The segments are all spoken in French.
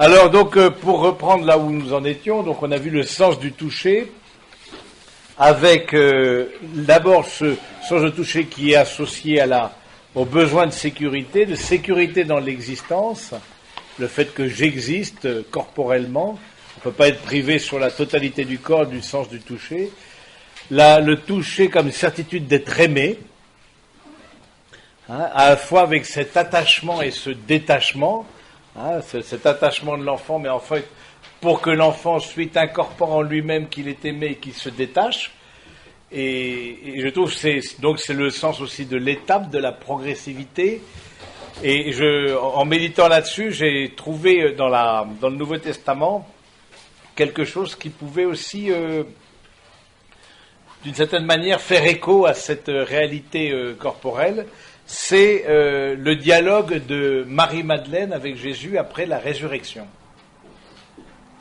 Alors donc pour reprendre là où nous en étions, donc on a vu le sens du toucher, avec d'abord ce sens de toucher qui est associé au besoin de sécurité dans l'existence, le fait que j'existe corporellement, on ne peut pas être privé sur la totalité du corps du sens du toucher, le toucher comme certitude d'être aimé, à la fois avec cet attachement et ce détachement, cet attachement de l'enfant, mais en fait, pour que l'enfant ensuite incorpore en lui-même qu'il est aimé et qu'il se détache. Et je trouve que c'est le sens aussi de l'étape, de la progressivité. Et en méditant là-dessus, j'ai trouvé dans le Nouveau Testament quelque chose qui pouvait aussi, d'une certaine manière, faire écho à cette réalité corporelle. C'est le dialogue de Marie-Madeleine avec Jésus après la résurrection.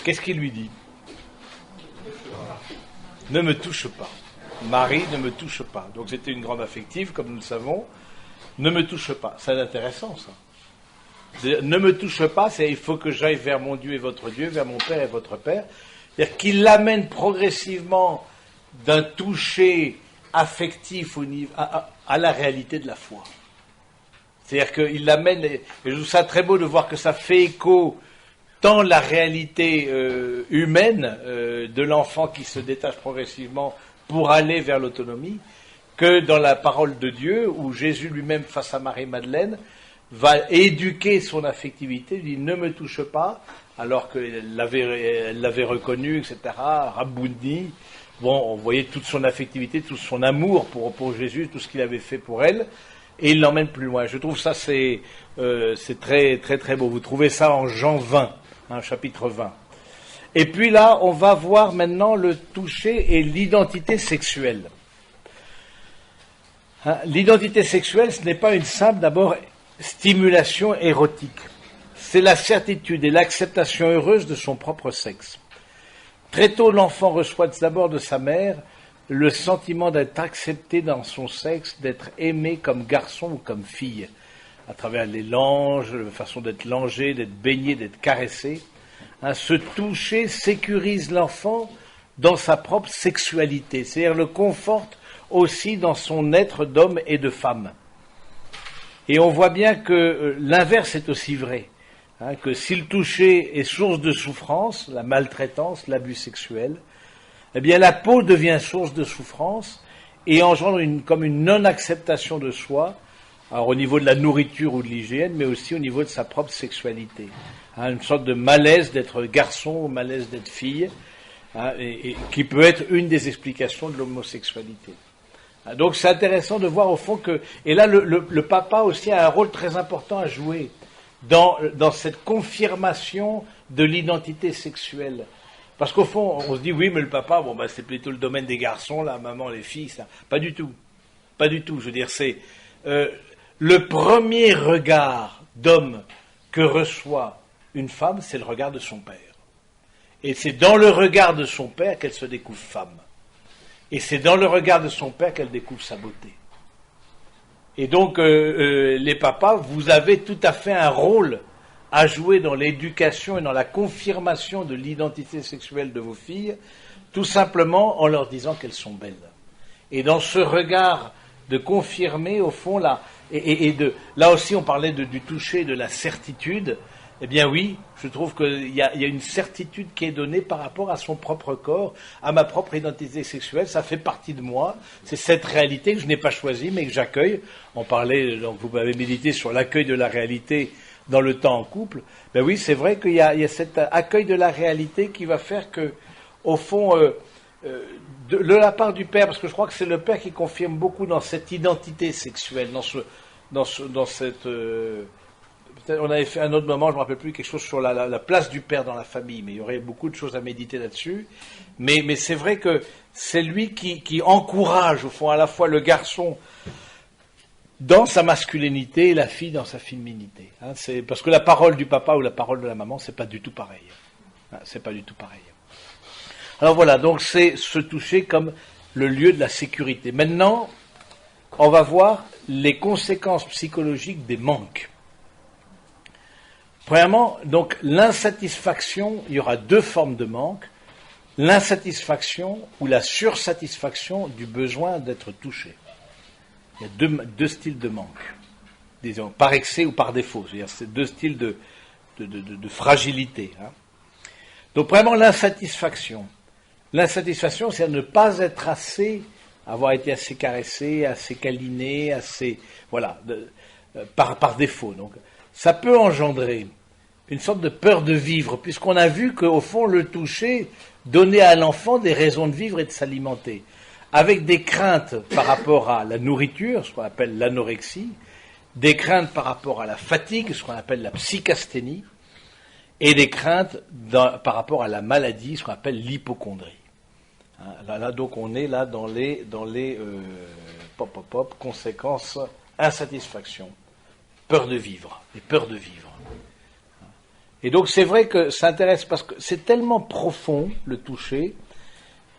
Qu'est-ce qu'il lui dit ? Ne me touche pas. Marie, ne me touche pas. Donc c'était une grande affective, comme nous le savons. Ne me touche pas. C'est intéressant, ça. Ne me touche pas, c'est il faut que j'aille vers mon Dieu et votre Dieu, vers mon Père et votre Père. C'est-à-dire qu'il l'amène progressivement d'un toucher affectif à la réalité de la foi. C'est-à-dire qu'il l'amène, et je trouve ça très beau de voir que ça fait écho tant la réalité humaine de l'enfant qui se détache progressivement pour aller vers l'autonomie, que dans la parole de Dieu, où Jésus lui-même, face à Marie-Madeleine, va éduquer son affectivité, il dit « ne me touche pas », alors qu'elle l'avait reconnu, etc., Rabouni, bon, on voyait toute son affectivité, tout son amour pour Jésus, tout ce qu'il avait fait pour elle, et il l'emmène plus loin. Je trouve ça, c'est très, très, très beau. Vous trouvez ça en Jean 20, chapitre 20. Et puis là, on va voir maintenant le toucher et l'identité sexuelle. L'identité sexuelle, ce n'est pas une simple, d'abord, stimulation érotique. C'est la certitude et l'acceptation heureuse de son propre sexe. Très tôt, l'enfant reçoit d'abord de sa mère le sentiment d'être accepté dans son sexe, d'être aimé comme garçon ou comme fille, à travers les langes, la façon d'être langé, d'être baigné, d'être caressé. Ce toucher sécurise l'enfant dans sa propre sexualité, c'est-à-dire le conforte aussi dans son être d'homme et de femme. Et on voit bien que l'inverse est aussi vrai, que si le toucher est source de souffrance, la maltraitance, l'abus sexuel, eh bien la peau devient source de souffrance et engendre comme une non-acceptation de soi, alors au niveau de la nourriture ou de l'hygiène, mais aussi au niveau de sa propre sexualité. Une sorte de malaise d'être garçon ou malaise d'être fille, et qui peut être une des explications de l'homosexualité. Donc c'est intéressant de voir au fond que, et là le papa aussi a un rôle très important à jouer dans cette confirmation de l'identité sexuelle. Parce qu'au fond, on se dit, oui, mais le papa, c'est plutôt le domaine des garçons, la maman, les filles, ça. Pas du tout. Pas du tout. Je veux dire, c'est le premier regard d'homme que reçoit une femme, c'est le regard de son père. Et c'est dans le regard de son père qu'elle se découvre femme. Et c'est dans le regard de son père qu'elle découvre sa beauté. Et donc, les papas, vous avez tout à fait un rôle à jouer dans l'éducation et dans la confirmation de l'identité sexuelle de vos filles, tout simplement en leur disant qu'elles sont belles. Et dans ce regard de confirmer, au fond, là aussi on parlait du toucher, de la certitude, eh bien oui, je trouve qu'il y a une certitude qui est donnée par rapport à son propre corps, à ma propre identité sexuelle, ça fait partie de moi, c'est cette réalité que je n'ai pas choisie, mais que j'accueille. On parlait, donc vous m'avez médité sur l'accueil de la réalité dans le temps en couple. Ben oui, c'est vrai qu'il y a cet accueil de la réalité qui va faire que, au fond, de la part du père, parce que je crois que c'est le père qui confirme beaucoup dans cette identité sexuelle, dans cette... on avait fait un autre moment, je ne me rappelle plus, quelque chose sur la place du père dans la famille, mais il y aurait beaucoup de choses à méditer là-dessus. Mais c'est vrai que c'est lui qui encourage, au fond, à la fois le garçon dans sa masculinité et la fille dans sa féminité. C'est parce que la parole du papa ou la parole de la maman, c'est pas du tout pareil. C'est pas du tout pareil. Alors voilà, donc c'est se toucher comme le lieu de la sécurité. Maintenant, on va voir les conséquences psychologiques des manques. Premièrement, donc l'insatisfaction, il y aura deux formes de manque. L'insatisfaction ou la sursatisfaction du besoin d'être touché. Il y a deux styles de manque, disons, par excès ou par défaut. C'est-à-dire, c'est deux styles de fragilité. Hein. Donc, vraiment, l'insatisfaction. L'insatisfaction, c'est ne pas être assez, avoir été assez caressé, assez câliné, assez, voilà, par défaut. Donc, ça peut engendrer une sorte de peur de vivre, puisqu'on a vu qu'au fond, le toucher donnait à l'enfant des raisons de vivre et de s'alimenter, avec des craintes par rapport à la nourriture, ce qu'on appelle l'anorexie, des craintes par rapport à la fatigue, ce qu'on appelle la psychasthénie, et des craintes par rapport à la maladie, ce qu'on appelle l'hypocondrie. Hein, là, donc, on est là dans les conséquences, insatisfaction, peur de vivre, et peur de vivre. Et donc c'est vrai que ça intéresse parce que c'est tellement profond le toucher,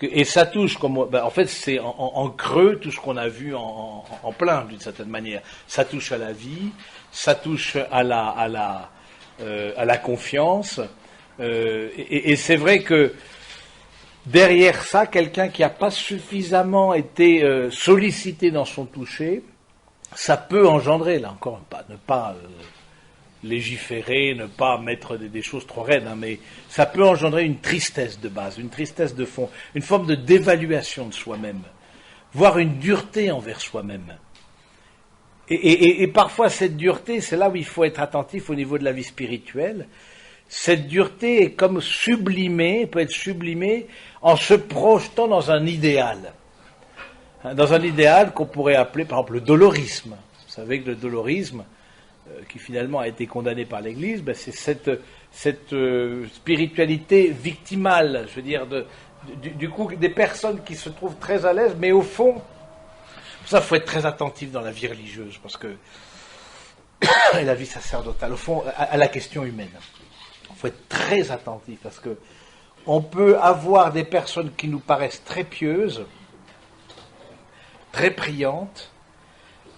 et ça touche comme en fait c'est en creux tout ce qu'on a vu en plein d'une certaine manière. Ça touche à la vie, ça touche à la confiance, et c'est vrai que derrière ça, quelqu'un qui n'a pas suffisamment été sollicité dans son toucher, ça peut engendrer, là encore, ne pas légiférer, ne pas mettre des choses trop raides, hein, mais ça peut engendrer une tristesse de base, une tristesse de fond, une forme de dévaluation de soi-même, voire une dureté envers soi-même. Et parfois cette dureté, c'est là où il faut être attentif au niveau de la vie spirituelle. Cette dureté est comme sublimée, peut être sublimée en se projetant dans un idéal. Dans un idéal qu'on pourrait appeler par exemple le dolorisme. Vous savez que le dolorisme, qui finalement a été condamné par l'Église, ben c'est cette spiritualité victimale, je veux dire, du coup des personnes qui se trouvent très à l'aise, mais au fond, pour ça il faut être très attentif dans la vie religieuse, parce que et la vie sacerdotale, au fond, à la question humaine. Il faut être très attentif, parce que on peut avoir des personnes qui nous paraissent très pieuses, très priantes,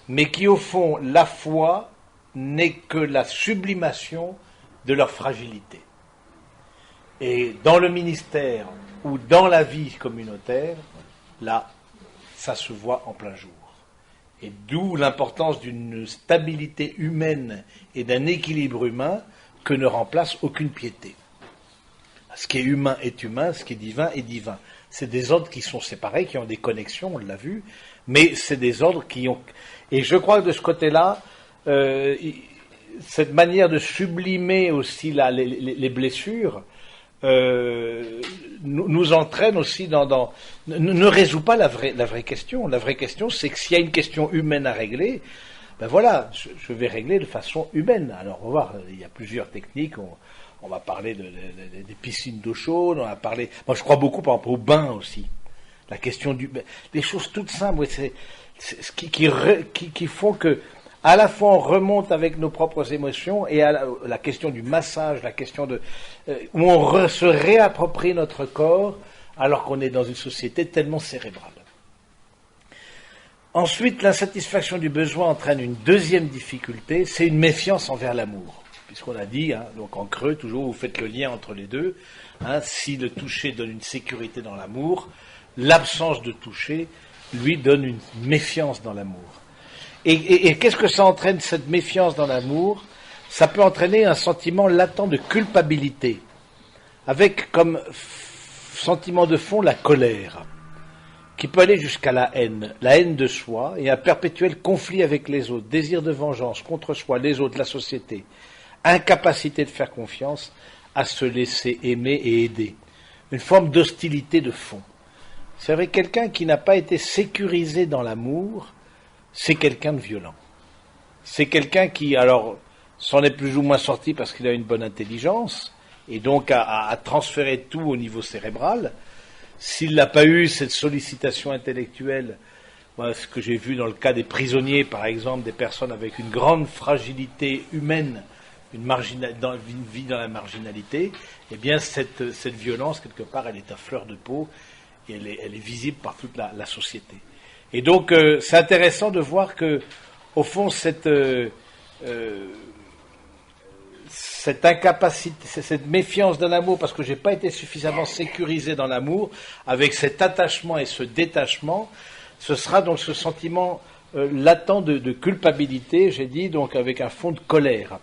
mais qui au fond, la foi n'est que la sublimation de leur fragilité. Et dans le ministère ou dans la vie communautaire, là, ça se voit en plein jour. Et d'où l'importance d'une stabilité humaine et d'un équilibre humain que ne remplace aucune piété. Ce qui est humain est humain, ce qui est divin est divin. C'est des ordres qui sont séparés, qui ont des connexions, on l'a vu, mais c'est des ordres qui ont... Et je crois que de ce côté-là, cette manière de sublimer aussi les blessures nous entraîne aussi ne résout pas la vraie question. La vraie question, c'est que s'il y a une question humaine à régler, ben voilà, je vais régler de façon humaine. Alors, on va voir, il y a plusieurs techniques. On va parler des piscines d'eau chaude, on va parler... Moi, je crois beaucoup, par exemple, au bain aussi. La question des choses toutes simples, oui, c'est ce qui font que à la fois on remonte avec nos propres émotions, et à la question du massage, la question où on se réapproprie notre corps alors qu'on est dans une société tellement cérébrale. Ensuite, l'insatisfaction du besoin entraîne une deuxième difficulté, c'est une méfiance envers l'amour. Puisqu'on a dit, hein, donc en creux, toujours vous faites le lien entre les deux, hein, si le toucher donne une sécurité dans l'amour, l'absence de toucher lui donne une méfiance dans l'amour. Et qu'est-ce que ça entraîne, cette méfiance dans l'amour? Ça peut entraîner un sentiment latent de culpabilité, avec comme sentiment de fond la colère, qui peut aller jusqu'à la haine de soi, et un perpétuel conflit avec les autres, désir de vengeance contre soi, les autres, la société, incapacité de faire confiance, à se laisser aimer et aider, une forme d'hostilité de fond. C'est vrai, quelqu'un qui n'a pas été sécurisé dans l'amour, c'est quelqu'un de violent. C'est quelqu'un qui, alors, s'en est plus ou moins sorti parce qu'il a une bonne intelligence, et donc a transféré tout au niveau cérébral. S'il n'a pas eu cette sollicitation intellectuelle, voilà ce que j'ai vu dans le cas des prisonniers, par exemple, des personnes avec une grande fragilité humaine, une vie dans la marginalité, eh bien cette violence, quelque part, elle est à fleur de peau, et elle est visible par toute la société. Et donc, c'est intéressant de voir que, au fond, cette incapacité, cette méfiance dans l'amour, parce que j'ai pas été suffisamment sécurisé dans l'amour, avec cet attachement et ce détachement, ce sera donc ce sentiment latent de culpabilité, j'ai dit, donc avec un fond de colère.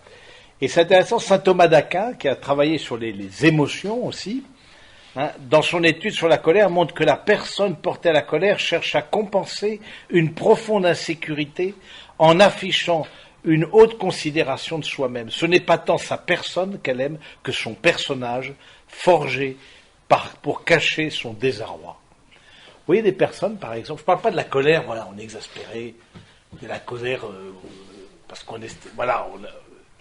Et c'est intéressant, saint Thomas d'Aquin, qui a travaillé sur les émotions aussi, hein, dans son étude sur la colère, montre que la personne portée à la colère cherche à compenser une profonde insécurité en affichant une haute considération de soi-même. Ce n'est pas tant sa personne qu'elle aime que son personnage forgé pour cacher son désarroi. Vous voyez des personnes, par exemple, je ne parle pas de la colère, voilà, on est exaspéré, de la colère parce qu'on est... Voilà,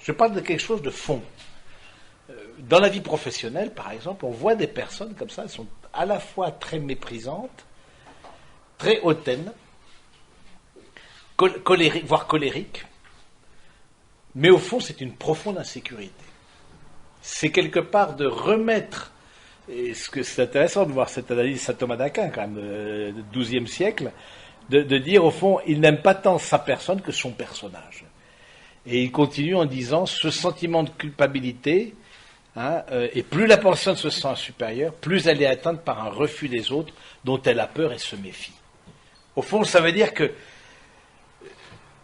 je parle de quelque chose de fond. Dans la vie professionnelle, par exemple, on voit des personnes comme ça, elles sont à la fois très méprisantes, très hautaines, colériques, voire colériques, mais au fond, c'est une profonde insécurité. C'est quelque part de remettre, et ce que c'est intéressant de voir cette analyse de saint Thomas d'Aquin, quand même, du XIIe siècle, de dire, au fond, il n'aime pas tant sa personne que son personnage. Et il continue en disant, ce sentiment de culpabilité, hein, et plus la personne se sent supérieure, plus elle est atteinte par un refus des autres dont elle a peur et se méfie. Au fond, ça veut dire que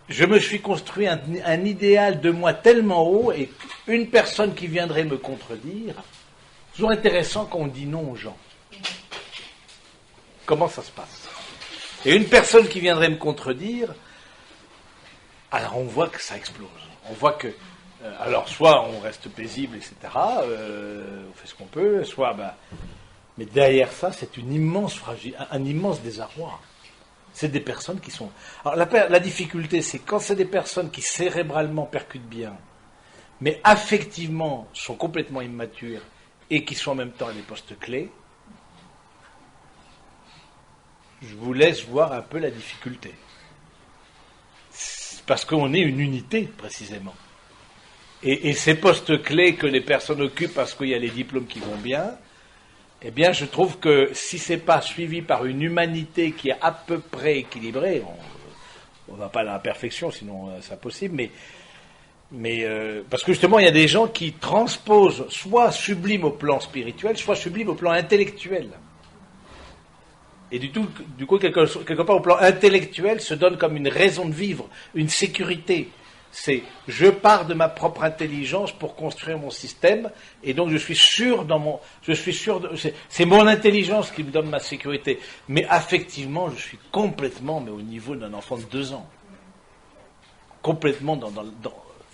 je me suis construit un idéal de moi tellement haut, et une personne qui viendrait me contredire, c'est toujours intéressant quand on dit non aux gens. Comment ça se passe? Et une personne qui viendrait me contredire, alors on voit que ça explose. On voit que, alors soit on reste paisible, etc., on fait ce qu'on peut, soit, mais derrière ça, c'est une immense fragilité, un immense désarroi. C'est des personnes qui sont... Alors la difficulté, c'est quand c'est des personnes qui cérébralement percutent bien, mais affectivement sont complètement immatures et qui sont en même temps à des postes clés, je vous laisse voir un peu la difficulté. Parce qu'on est une unité, précisément. Et ces postes clés que les personnes occupent parce qu'il y a les diplômes qui vont bien, eh bien, je trouve que si ce n'est pas suivi par une humanité qui est à peu près équilibrée, on ne va pas à la perfection, sinon c'est impossible, mais parce que justement, il y a des gens qui transposent, soit sublime au plan spirituel, soit sublime au plan intellectuel. Et du coup, quelque part, au plan intellectuel, se donne comme une raison de vivre, une sécurité. C'est, je pars de ma propre intelligence pour construire mon système, et donc je suis sûr c'est mon intelligence qui me donne ma sécurité. Mais affectivement, je suis complètement, mais au niveau d'un enfant de 2 ans. Complètement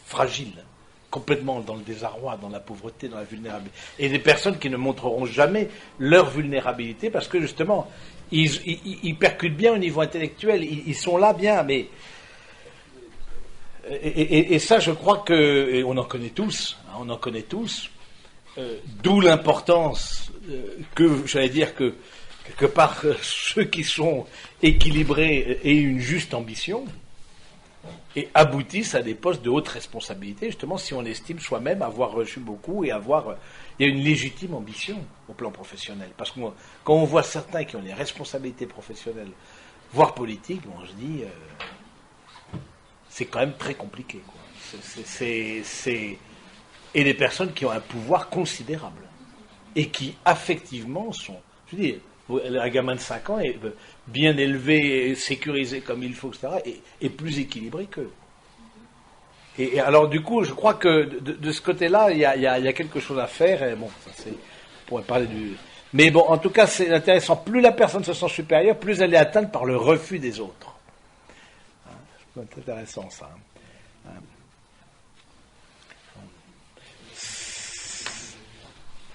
fragile. Complètement dans le désarroi, dans la pauvreté, dans la vulnérabilité. Et des personnes qui ne montreront jamais leur vulnérabilité, parce que justement, ils percutent bien au niveau intellectuel, ils sont là bien, mais... Et ça, je crois que, et on en connaît tous, d'où l'importance que, j'allais dire que, quelque part, ceux qui sont équilibrés aient une juste ambition et aboutissent à des postes de haute responsabilité, justement, si on estime soi-même avoir reçu beaucoup et il y a une légitime ambition au plan professionnel. Parce que quand on voit certains qui ont des responsabilités professionnelles, voire politiques, on se dit... c'est quand même très compliqué, quoi. Et des personnes qui ont un pouvoir considérable et qui affectivement sont, je dis, un gamin de 5 ans est bien élevé, sécurisé comme il faut, etc., et plus équilibré qu'eux. Et alors du coup, je crois que de ce côté-là, il y a quelque chose à faire. Et bon, on pourrait parler du. Mais bon, en tout cas, c'est intéressant. Plus la personne se sent supérieure, plus elle est atteinte par le refus des autres. C'est intéressant, ça.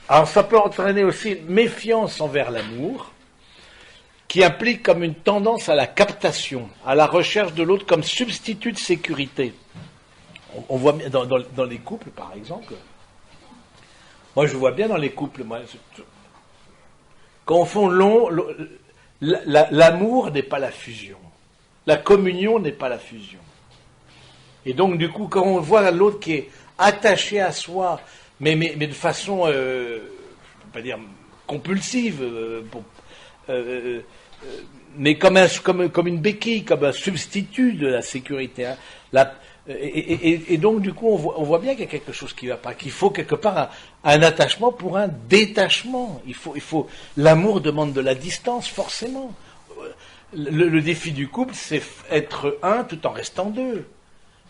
Alors, ça peut entraîner aussi une méfiance envers l'amour, qui implique comme une tendance à la captation, à la recherche de l'autre comme substitut de sécurité. On voit bien dans les couples, par exemple. Moi, je vois bien dans les couples, quand on fait long, l'amour n'est pas la fusion. La communion n'est pas la fusion. Et donc, du coup, quand on voit l'autre qui est attaché à soi, mais de façon, je ne peux pas dire compulsive, mais comme une béquille, comme un substitut de la sécurité. Hein. Et donc, du coup, on voit bien qu'il y a quelque chose qui ne va pas, qu'il faut quelque part un attachement pour un détachement. L'amour demande de la distance, forcément. Le défi du couple, c'est être un tout en restant deux.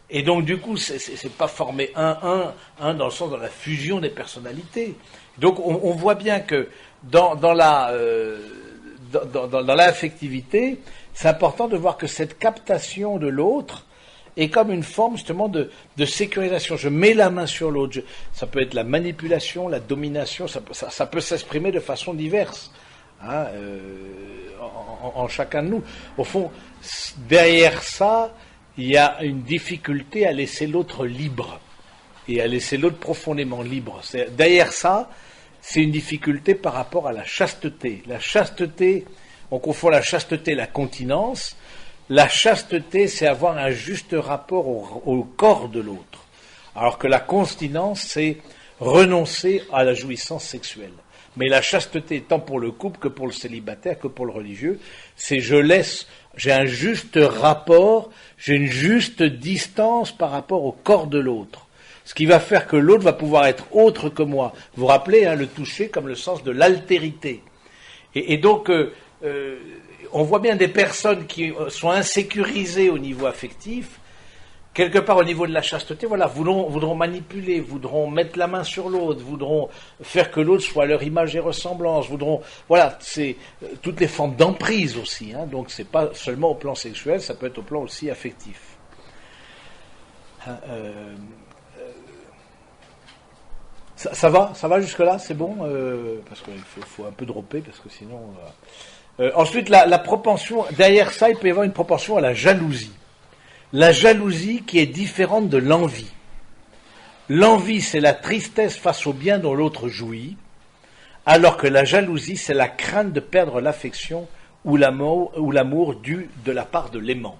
Et donc, du coup, c'est pas former un dans le sens de la fusion des personnalités. Donc, on voit bien que dans l'affectivité, c'est important de voir que cette captation de l'autre est comme une forme justement de sécurisation. Je mets la main sur l'autre. Ça peut être la manipulation, la domination, ça peut s'exprimer de façon diverse, hein, en chacun de nous. Au fond, derrière ça, il y a une difficulté à laisser l'autre libre et à laisser l'autre profondément libre. Derrière ça, c'est une difficulté par rapport à la chasteté. La chasteté, on confond la chasteté et la continence. La chasteté, c'est avoir un juste rapport au corps de l'autre. Alors que la continence, c'est renoncer à la jouissance sexuelle. Mais la chasteté, tant pour le couple que pour le célibataire, que pour le religieux, c'est j'ai un juste rapport, j'ai une juste distance par rapport au corps de l'autre. Ce qui va faire que l'autre va pouvoir être autre que moi. Vous vous rappelez, hein, le toucher comme le sens de l'altérité. Et donc, on voit bien des personnes qui sont insécurisées au niveau affectif, quelque part au niveau de la chasteté, voilà, voudront manipuler, voudront mettre la main sur l'autre, voudront faire que l'autre soit leur image et ressemblance, voilà, c'est toutes les formes d'emprise aussi, hein, donc c'est pas seulement au plan sexuel, ça peut être au plan aussi affectif. Ça va jusque-là, c'est bon, parce qu'il faut un peu dropper, parce que sinon... ensuite, la propension, derrière ça, il peut y avoir une propension à la jalousie. La jalousie qui est différente de l'envie. L'envie, c'est la tristesse face au bien dont l'autre jouit, alors que la jalousie, c'est la crainte de perdre l'affection ou l'amour dû de la part de l'aimant.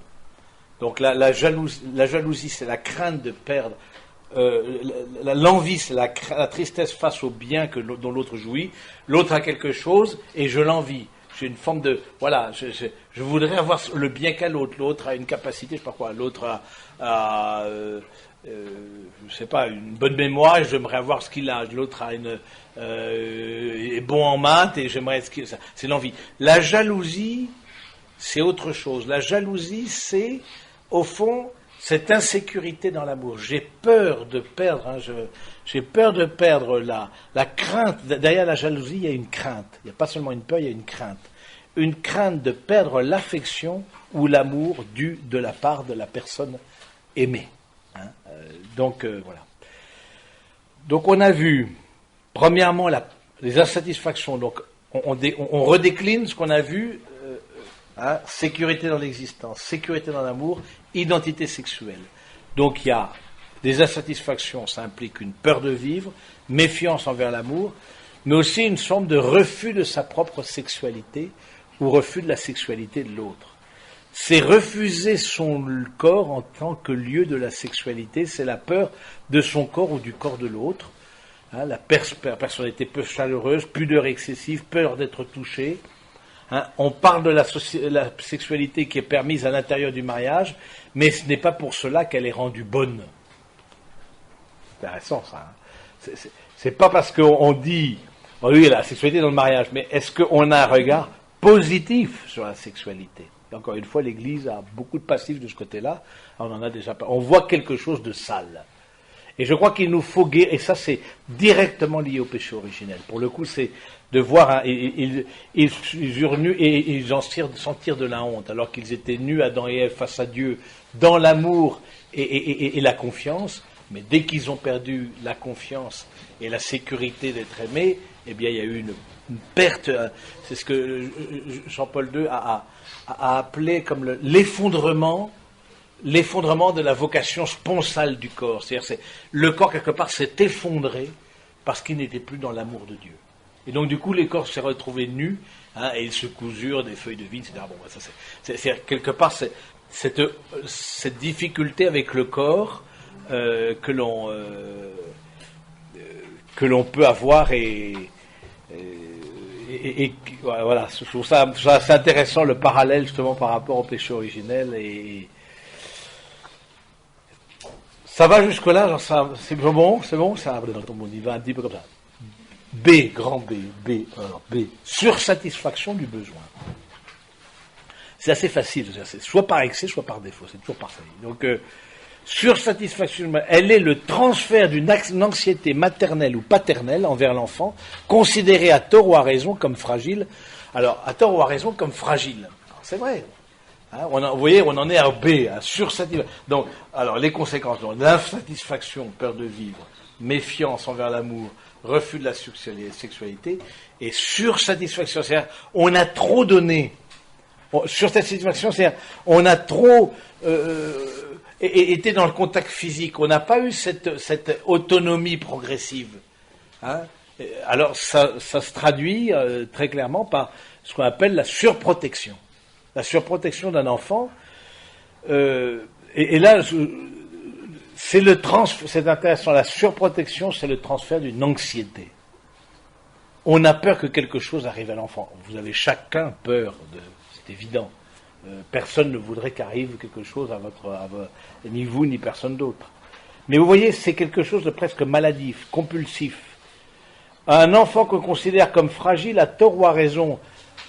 Donc la jalousie, c'est la crainte de perdre. L'envie, c'est la tristesse face au bien dont l'autre jouit. L'autre a quelque chose et je l'envie. J'ai une forme de... Voilà, je voudrais avoir le bien qu'a l'autre. L'autre a une capacité, je sais pas quoi. L'autre a je sais pas, une bonne mémoire et j'aimerais avoir ce qu'il a. L'autre a est bon en maths et j'aimerais ce qu'il a. C'est l'envie. La jalousie, c'est autre chose. La jalousie, c'est, au fond, cette insécurité dans l'amour. J'ai peur de perdre, hein, j'ai peur de perdre la crainte. Derrière la jalousie, il y a une crainte. Il n'y a pas seulement une peur, il y a une crainte. Une crainte de perdre l'affection ou l'amour dû de la part de la personne aimée. Hein. Donc, voilà. Donc, on a vu, premièrement, les insatisfactions. Donc, on redécline ce qu'on a vu. Hein, sécurité dans l'existence, sécurité dans l'amour, identité sexuelle. Donc il y a des insatisfactions, ça implique une peur de vivre, méfiance envers l'amour, mais aussi une forme de refus de sa propre sexualité ou refus de la sexualité de l'autre. C'est refuser son corps en tant que lieu de la sexualité, c'est la peur de son corps ou du corps de l'autre, hein, la personnalité peu chaleureuse, pudeur excessive, peur d'être touché. Hein, on parle de la sexualité qui est permise à l'intérieur du mariage, mais ce n'est pas pour cela qu'elle est rendue bonne. C'est intéressant ça. Hein. C'est pas parce qu'on dit, oh oui, la sexualité dans le mariage, mais est-ce qu'on a un regard positif sur la sexualité? Et encore une fois, l'Église a beaucoup de passifs de ce côté-là. On en a déjà pas. On voit quelque chose de sale. Et je crois qu'il nous faut guérir, et ça c'est directement lié au péché originel. Pour le coup, c'est de voir, hein, ils eurent nus et ils en sentirent de la honte, alors qu'ils étaient nus, Adam et Ève, face à Dieu, dans l'amour et la confiance. Mais dès qu'ils ont perdu la confiance et la sécurité d'être aimés, eh bien il y a eu une perte. C'est ce que Jean-Paul II a appelé comme l'effondrement de la vocation sponsale du corps. C'est-à-dire le corps, quelque part, s'est effondré parce qu'il n'était plus dans l'amour de Dieu. Et donc, du coup, les corps s'est retrouvés nus, hein, et ils se cousurent des feuilles de vigne, etc. Bon, ça, c'est quelque part, cette difficulté avec le corps que l'on peut avoir et voilà, je trouve ça c'est intéressant, le parallèle, justement, par rapport au péché originel et Ça va jusque-là, genre ça, c'est bon, ça, on y va un petit peu comme ça. B, grand B, alors B, sursatisfaction du besoin. C'est assez facile, c'est soit par excès, soit par défaut, c'est toujours parfait. Donc, sursatisfaction, elle est le transfert d'une anxiété maternelle ou paternelle envers l'enfant, considérée à tort ou à raison comme fragile. Alors, à tort ou à raison comme fragile. Alors, c'est vrai. Hein, vous voyez, on en est à B, à sursatisfaction. Donc, alors, les conséquences, donc, l'insatisfaction, peur de vivre, méfiance envers l'amour, refus de la sexualité, et sursatisfaction, c'est-à-dire, on a trop donné. Sursatisfaction, c'est-à-dire, on a trop été dans le contact physique, on n'a pas eu cette autonomie progressive. Hein. Alors, ça se traduit très clairement par ce qu'on appelle la surprotection. La surprotection d'un enfant. Et là, c'est intéressant, la surprotection, c'est le transfert d'une anxiété. On a peur que quelque chose arrive à l'enfant. Vous avez chacun peur, c'est évident. Personne ne voudrait qu'arrive quelque chose à ni vous, ni personne d'autre. Mais vous voyez, c'est quelque chose de presque maladif, compulsif. Un enfant qu'on considère comme fragile à tort ou à raison,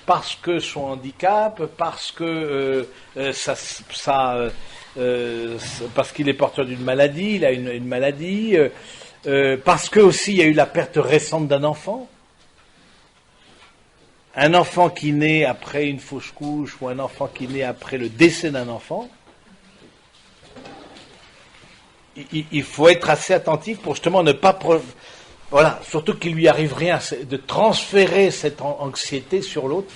parce que son handicap, parce que parce qu'il est porteur d'une maladie, il a une maladie, parce que aussi il y a eu la perte récente d'un enfant. Un enfant qui naît après une fausse couche ou un enfant qui naît après le décès d'un enfant, il faut être assez attentif pour justement ne pas... Voilà, surtout qu'il lui arrive rien, de transférer cette anxiété sur l'autre.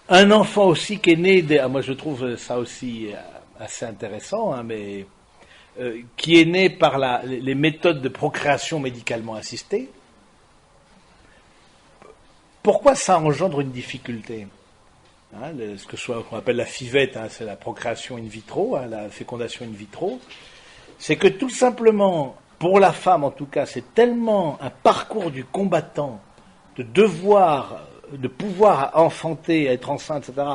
Un enfant aussi qui est né, moi je trouve ça aussi assez intéressant, hein, mais qui est né par les méthodes de procréation médicalement assistée. Pourquoi ça engendre une difficulté, hein, qu'on appelle la FIVET, hein, c'est la procréation in vitro, hein, la fécondation in vitro, c'est que tout simplement, pour la femme en tout cas, c'est tellement un parcours du combattant de pouvoir enfanter, être enceinte, etc.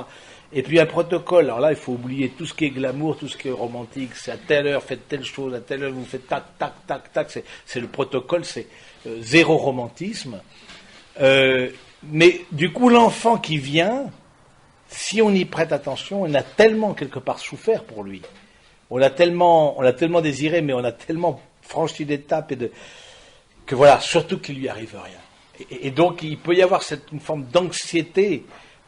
Et puis un protocole, alors là il faut oublier tout ce qui est glamour, tout ce qui est romantique, c'est à telle heure faites telle chose, à telle heure vous faites tac, tac, tac, tac, c'est le protocole, c'est zéro romantisme. Mais du coup, l'enfant qui vient, si on y prête attention, on a tellement quelque part souffert pour lui. On l'a tellement désiré, mais on a tellement franchi d'étapes que voilà, surtout qu'il lui arrive rien. Et donc, il peut y avoir une forme d'anxiété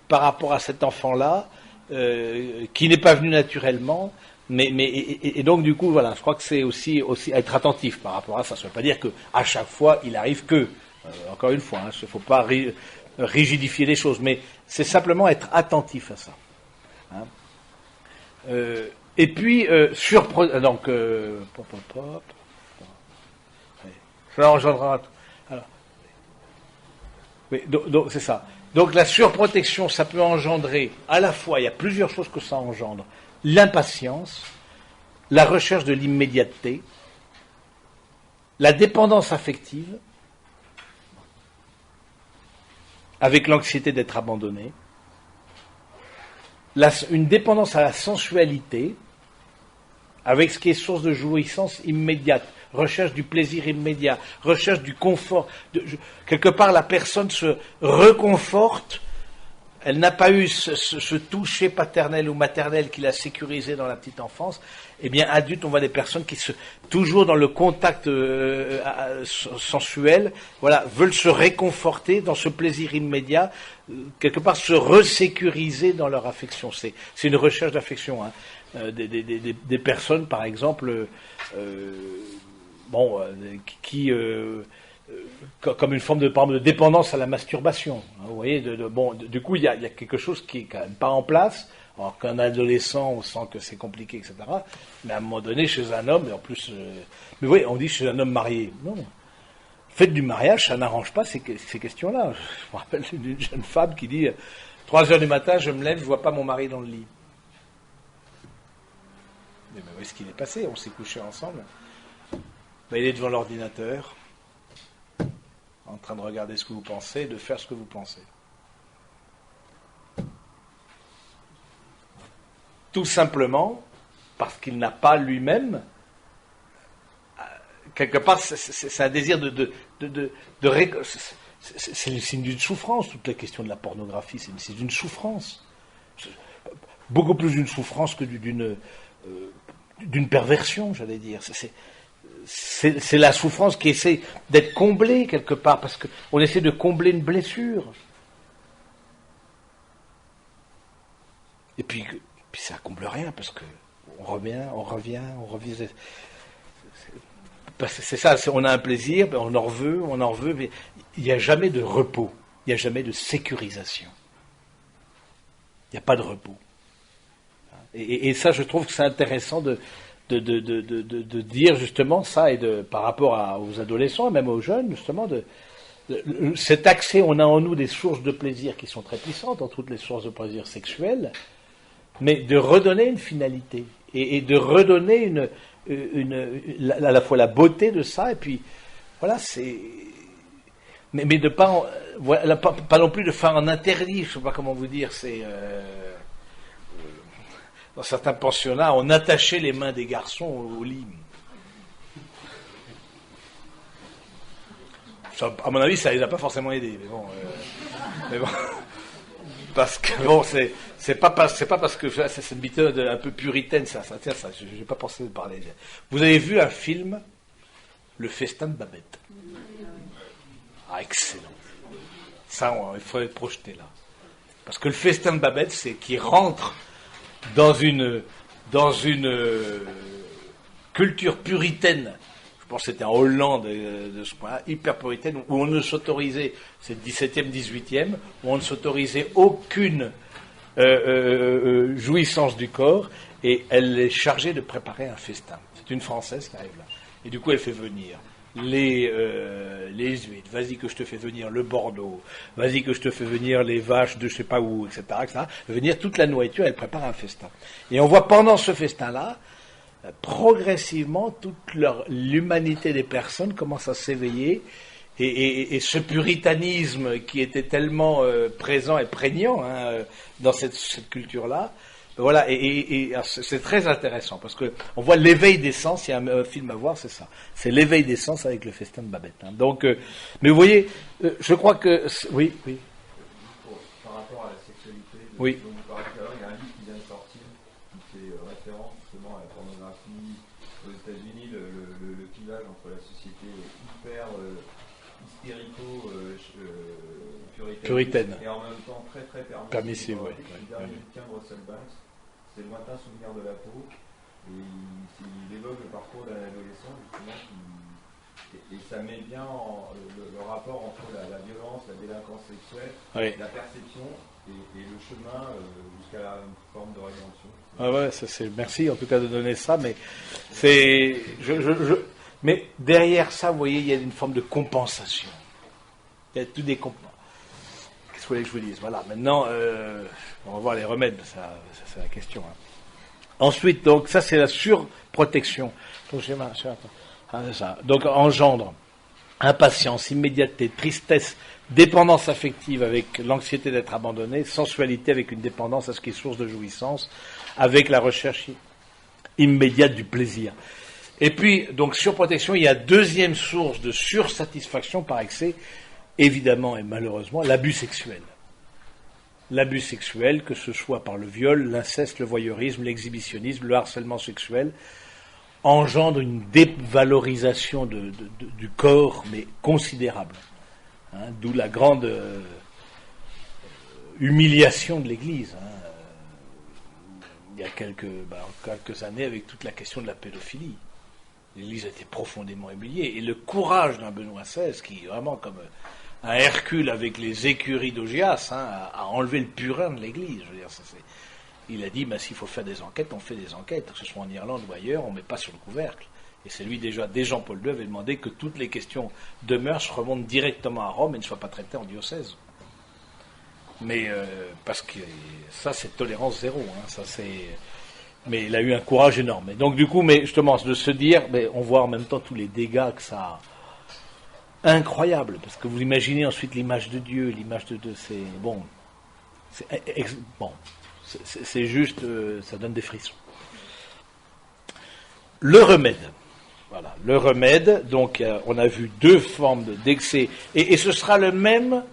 par rapport à cet enfant-là, qui n'est pas venu naturellement. Et donc, du coup, voilà, je crois que c'est aussi être attentif par rapport à ça. Ça ne veut pas dire qu'à chaque fois, il arrive que. Encore une fois, il ne faut pas rigidifier les choses, mais c'est simplement être attentif à ça. Hein. Et puis, donc, ça engendrera. Alors, oui, donc, c'est ça. Donc, la surprotection, ça peut engendrer, à la fois, il y a plusieurs choses que ça engendre. L'impatience, la recherche de l'immédiateté, la dépendance affective, avec l'anxiété d'être abandonné, une dépendance à la sensualité, avec ce qui est source de jouissance immédiate, recherche du plaisir immédiat, recherche du confort. Quelque part, la personne se réconforte, elle n'a pas eu ce toucher paternel ou maternel qui l'a sécurisé dans la petite enfance. Eh bien, adulte, on voit des personnes qui toujours dans le contact sensuel, voilà, veulent se réconforter dans ce plaisir immédiat, quelque part se resécuriser dans leur affection. C'est une recherche d'affection. Hein. Des personnes, par exemple, qui comme une forme de dépendance à la masturbation. Hein, vous voyez, du coup, il y a quelque chose qui est quand même pas en place. Alors qu'un adolescent, on sent que c'est compliqué, etc. Mais à un moment donné, chez un homme, et en plus... mais oui, on dit chez un homme marié. Non. Le fait du mariage, ça n'arrange pas ces questions-là. Je me rappelle d'une jeune femme qui dit 3 heures du matin, je me lève, je ne vois pas mon mari dans le lit. Mais où est-ce qu'il est passé? On s'est couchés ensemble. Il est devant l'ordinateur, en train de regarder ce que vous pensez, de faire ce que vous pensez. Tout simplement parce qu'il n'a pas lui-même quelque part, c'est un désir c'est le signe d'une souffrance, toute la question de la pornographie, c'est d'une souffrance. Beaucoup plus d'une souffrance que d'une perversion, j'allais dire. C'est la souffrance qui essaie d'être comblée quelque part, parce qu'on essaie de combler une blessure. Et puis ça comble rien, parce que on revient. C'est ça, on a un plaisir, on en veut, mais il n'y a jamais de repos, il n'y a jamais de sécurisation. Il n'y a pas de repos. Et ça, je trouve que c'est intéressant de dire justement ça, par rapport aux adolescents, et même aux jeunes, justement, cet accès, on a en nous des sources de plaisir qui sont très puissantes, entre toutes les sources de plaisir sexuel, mais de redonner une finalité, et de redonner à la fois la beauté de ça, et puis, voilà, mais de pas, voilà, pas non plus de faire un interdit, je ne sais pas comment vous dire, dans certains pensionnats, on attachait les mains des garçons au lit. Ça, à mon avis, ça les a pas forcément aidés, mais bon. Parce que bon, c'est pas parce que c'est une méthode un peu puritaine, ça. J'ai pas pensé de parler. Vous avez vu un film, Le Festin de Babette? Ah, excellent. Ça, il faudrait le projeter là. Parce que Le Festin de Babette, c'est qu'il rentre dans une culture puritaine. Je pense que c'était en Hollande de ce point-là, hyper puritaine, où on ne s'autorisait, c'est le 17e, 18e, où on ne s'autorisait aucune jouissance du corps, et elle est chargée de préparer un festin. C'est une Française qui arrive là. Et du coup, elle fait venir les huîtres, vas-y que je te fais venir le Bordeaux, vas-y que je te fais venir les vaches de je sais pas où, etc., etc. Venir toute la nourriture, elle prépare un festin. Et on voit pendant ce festin-là, progressivement, l'humanité des personnes commence à s'éveiller, et ce puritanisme qui était tellement présent et prégnant dans cette culture-là, voilà, et c'est très intéressant, parce que on voit l'éveil des sens. Il y a un film à voir, c'est ça. C'est l'éveil des sens avec Le Festin de Babette. Donc, mais vous voyez, je crois que... Oui. Par rapport à la sexualité, oui. dont vous parlez tout à l'heure, il y a un livre qui vient de sortir, qui fait référence justement à la pornographie aux États-Unis, le clivage entre la société hyper hystérico-puritaine, et en même temps très très permissive. Oui. Le dernier bouquin de Russell Banks, c'est Le lointain souvenir de la peau, et il évoque le parcours d'un adolescent justement et ça met bien le rapport entre la violence, la délinquance sexuelle, la perception et le chemin jusqu'à une forme de rédemption. Ah ouais, merci en tout cas de donner ça, mais mais derrière ça, vous voyez, il y a une forme de compensation. Il y a tout des compensations. Qu'est-ce que vous voulez que je vous dise? Voilà, maintenant, on va voir les remèdes, ça c'est la question. Ensuite, donc, ça c'est la surprotection. Donc, donc engendre impatience, immédiateté, tristesse, dépendance affective avec l'anxiété d'être abandonné, sensualité avec une dépendance à ce qui est source de jouissance, avec la recherche immédiate du plaisir. Et puis, donc, surprotection, il y a deuxième source de sursatisfaction par excès, évidemment et malheureusement, l'abus sexuel. L'abus sexuel, que ce soit par le viol, l'inceste, le voyeurisme, l'exhibitionnisme, le harcèlement sexuel, engendre une dévalorisation du corps, mais considérable. D'où la grande humiliation de l'Église. Il y a quelques années, avec toute la question de la pédophilie. L'Église a été profondément humiliée. Et le courage d'un Benoît XVI, qui vraiment comme un Hercule avec les écuries d'Augias, a enlevé le purin de l'Église. Je veux dire, il a dit, s'il faut faire des enquêtes, on fait des enquêtes, que ce soit en Irlande ou ailleurs, on ne met pas sur le couvercle. Et c'est lui déjà, dès Jean-Paul II, avait demandé que toutes les questions de mœurs remontent directement à Rome et ne soient pas traitées en diocèse. Mais parce que ça, c'est tolérance zéro. Mais il a eu un courage énorme. Et donc du coup, mais justement, de se dire, on voit en même temps tous les dégâts que ça a. Incroyable, parce que vous imaginez ensuite l'image de Dieu, l'image de c'est bon, c'est juste, ça donne des frissons. Le remède. Voilà, le remède, donc on a vu deux formes d'excès, et ce sera le même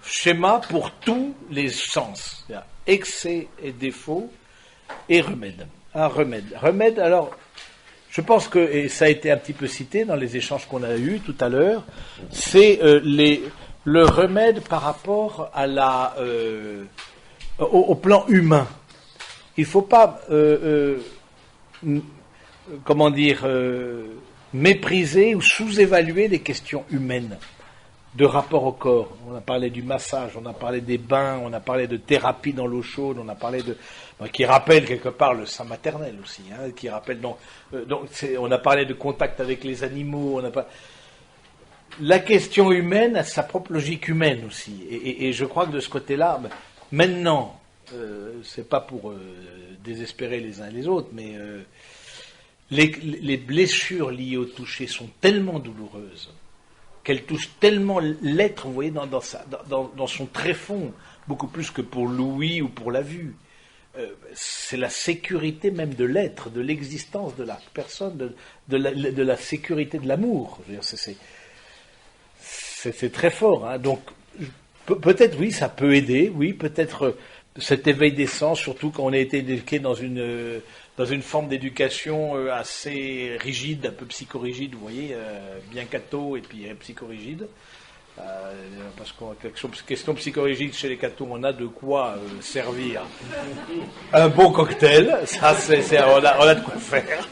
schéma pour tous les sens. Il y a excès et défaut, et remède. Un remède. Remède, alors, je pense que, et ça a été un petit peu cité dans les échanges qu'on a eus tout à l'heure, c'est le remède par rapport à au plan humain. Il ne faut pas, mépriser ou sous-évaluer les questions humaines de rapport au corps. On a parlé du massage, on a parlé des bains, on a parlé de thérapie dans l'eau chaude, on a parlé qui rappelle quelque part le sein maternel aussi, qui rappelle on a parlé de contact avec les animaux, la question humaine a sa propre logique humaine aussi, et je crois que de ce côté-là, maintenant, c'est pas pour désespérer les uns et les autres, mais les blessures liées au toucher sont tellement douloureuses qu'elles touchent tellement l'être, vous voyez, dans son tréfonds, beaucoup plus que pour l'ouïe ou pour la vue. C'est la sécurité même de l'être, de l'existence de la personne, de la sécurité de l'amour. C'est très fort. Donc, peut-être, oui, ça peut aider. Oui, peut-être cet éveil des sens, surtout quand on a été éduqué dans une forme d'éducation assez rigide, un peu psychorigide, vous voyez, bien catho et puis psychorigide. Parce qu'en question psychorigide, chez les cathos, on a de quoi servir un bon cocktail. Ça, on a de quoi faire.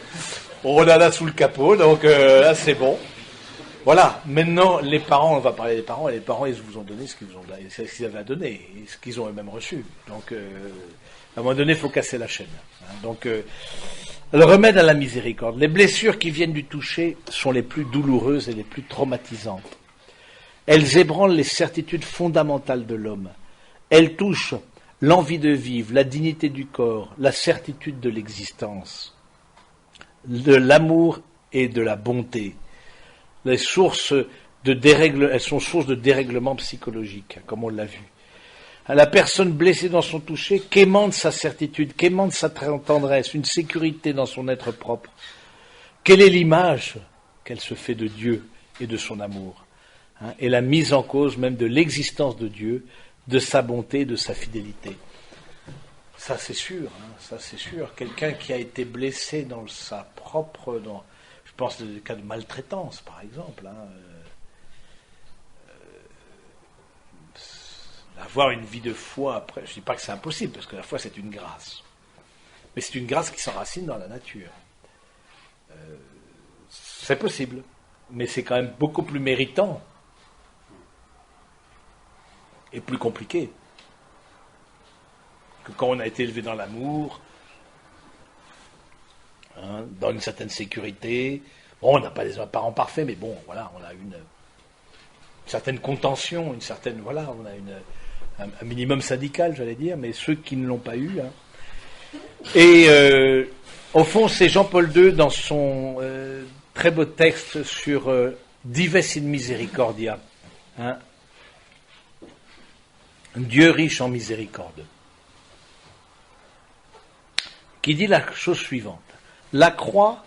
On en a sous le capot, donc là, c'est bon. Voilà. Maintenant, les parents, on va parler des parents, et les parents, ils vous ont donné ce qu'ils avaient à donner, et ce qu'ils ont eux-mêmes reçu. Donc, à un moment donné, il faut casser la chaîne. Donc, le remède à la miséricorde. Les blessures qui viennent du toucher sont les plus douloureuses et les plus traumatisantes. Elles ébranlent les certitudes fondamentales de l'homme. Elles touchent l'envie de vivre, la dignité du corps, la certitude de l'existence, de l'amour et de la bonté. Elles sont source de dérèglement psychologique, comme on l'a vu. La personne blessée dans son toucher quémande sa certitude, quémande sa tendresse, une sécurité dans son être propre. Quelle est l'image qu'elle se fait de Dieu et de son amour, et la mise en cause même de l'existence de Dieu, de sa bonté, de sa fidélité. Ça c'est sûr, ça c'est sûr. Quelqu'un qui a été blessé dans sa propre... je pense des cas de maltraitance, par exemple. Avoir une vie de foi après, je ne dis pas que c'est impossible, parce que la foi c'est une grâce. Mais c'est une grâce qui s'enracine dans la nature. C'est possible, mais c'est quand même beaucoup plus méritant et plus compliqué que quand on a été élevé dans l'amour, dans une certaine sécurité. Bon, on n'a pas des parents parfaits, mais bon, voilà, on a une certaine contention, une certaine, voilà, on a un minimum syndical, j'allais dire, mais ceux qui ne l'ont pas eu. Et au fond, c'est Jean-Paul II dans son très beau texte sur Dives in Misericordia, Dieu riche en miséricorde, qui dit la chose suivante. La croix,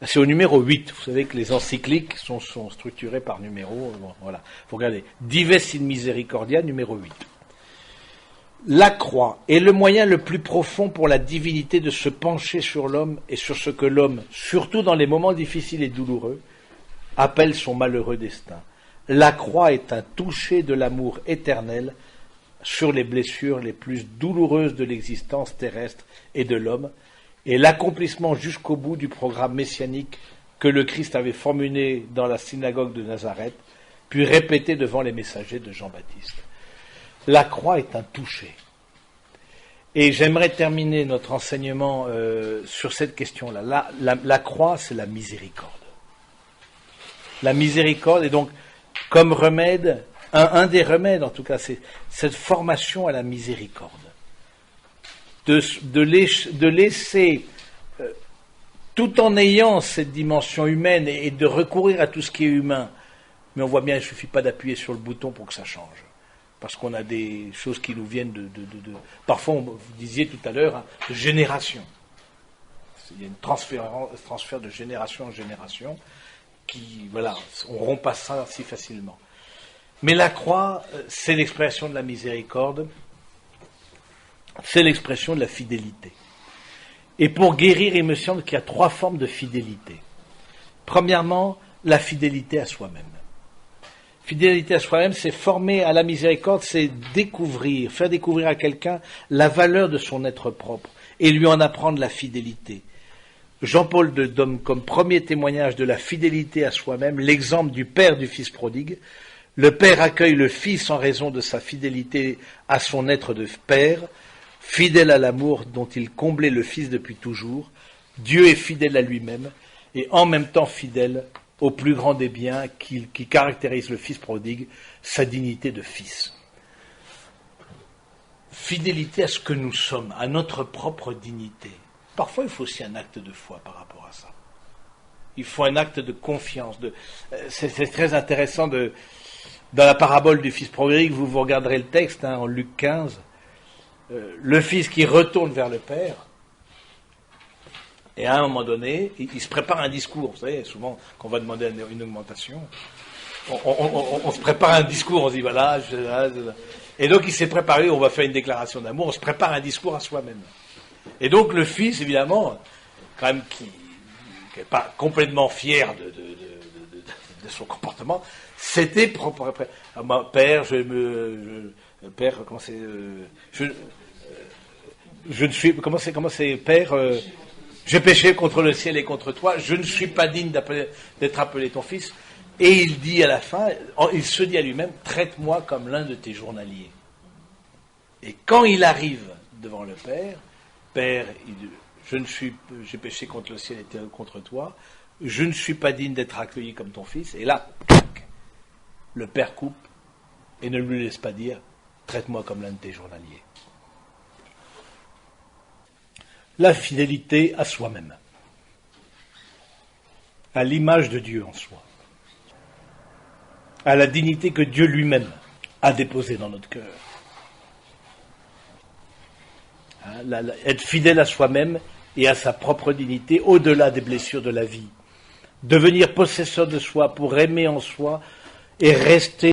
c'est au numéro 8. Vous savez que les encycliques sont structurées par numéro. Bon, voilà. Faut regarder. Dives in Misericordia, numéro 8. La croix est le moyen le plus profond pour la divinité de se pencher sur l'homme et sur ce que l'homme, surtout dans les moments difficiles et douloureux, appelle son malheureux destin. La croix est un toucher de l'amour éternel sur les blessures les plus douloureuses de l'existence terrestre et de l'homme, et l'accomplissement jusqu'au bout du programme messianique que le Christ avait formulé dans la synagogue de Nazareth, puis répété devant les messagers de Jean-Baptiste. La croix est un toucher. Et j'aimerais terminer notre enseignement sur cette question-là. La croix, c'est la miséricorde. La miséricorde, et donc, comme remède, un des remèdes, en tout cas, c'est cette formation à la miséricorde. De laisser, tout en ayant cette dimension humaine et de recourir à tout ce qui est humain, mais on voit bien, il ne suffit pas d'appuyer sur le bouton pour que ça change. Parce qu'on a des choses qui nous viennent parfois, vous disiez tout à l'heure, de génération. il y a une transfert de génération en génération qui, voilà, on rompt pas ça si facilement. Mais la croix, c'est l'expression de la miséricorde, c'est l'expression de la fidélité. Et pour guérir, il me semble qu'il y a 3 formes de fidélité. Premièrement, la fidélité à soi-même. Fidélité à soi-même, c'est former à la miséricorde, c'est découvrir, faire découvrir à quelqu'un la valeur de son être propre et lui en apprendre la fidélité. Jean-Paul II donne comme premier témoignage de la fidélité à soi-même l'exemple du père du fils prodigue. Le père accueille le fils en raison de sa fidélité à son être de père, fidèle à l'amour dont il comblait le fils depuis toujours. Dieu est fidèle à lui-même et en même temps fidèle au plus grand des biens qui caractérise le fils prodigue, sa dignité de fils. Fidélité à ce que nous sommes, à notre propre dignité. Parfois, il faut aussi un acte de foi par rapport à ça. Il faut un acte de confiance. C'est très intéressant dans la parabole du fils prodigue, vous regarderez le texte en Luc 15, le fils qui retourne vers le père, et à un moment donné, il se prépare un discours. Vous savez, souvent, quand on va demander une augmentation, on se prépare un discours, on se dit voilà, et donc il s'est préparé, on va faire une déclaration d'amour, on se prépare un discours à soi-même. Et donc le fils, évidemment, quand même qui n'est pas complètement fier de son comportement, c'était propre. Père, père, comment c'est, je ne suis, comment c'est, père, j'ai péché contre le ciel et contre toi, je ne suis pas digne d'être appelé ton fils. Et il dit à la fin, il se dit à lui-même, traite-moi comme l'un de tes journaliers. Et quand il arrive devant le père, Père, j'ai péché contre le ciel et contre toi, je ne suis pas digne d'être accueilli comme ton fils. Et là, le père coupe et ne lui laisse pas dire, traite-moi comme l'un de tes journaliers. La fidélité à soi-même, à l'image de Dieu en soi, à la dignité que Dieu lui-même a déposée dans notre cœur. Être fidèle à soi-même et à sa propre dignité au-delà des blessures de la vie. Devenir possesseur de soi pour aimer en soi et rester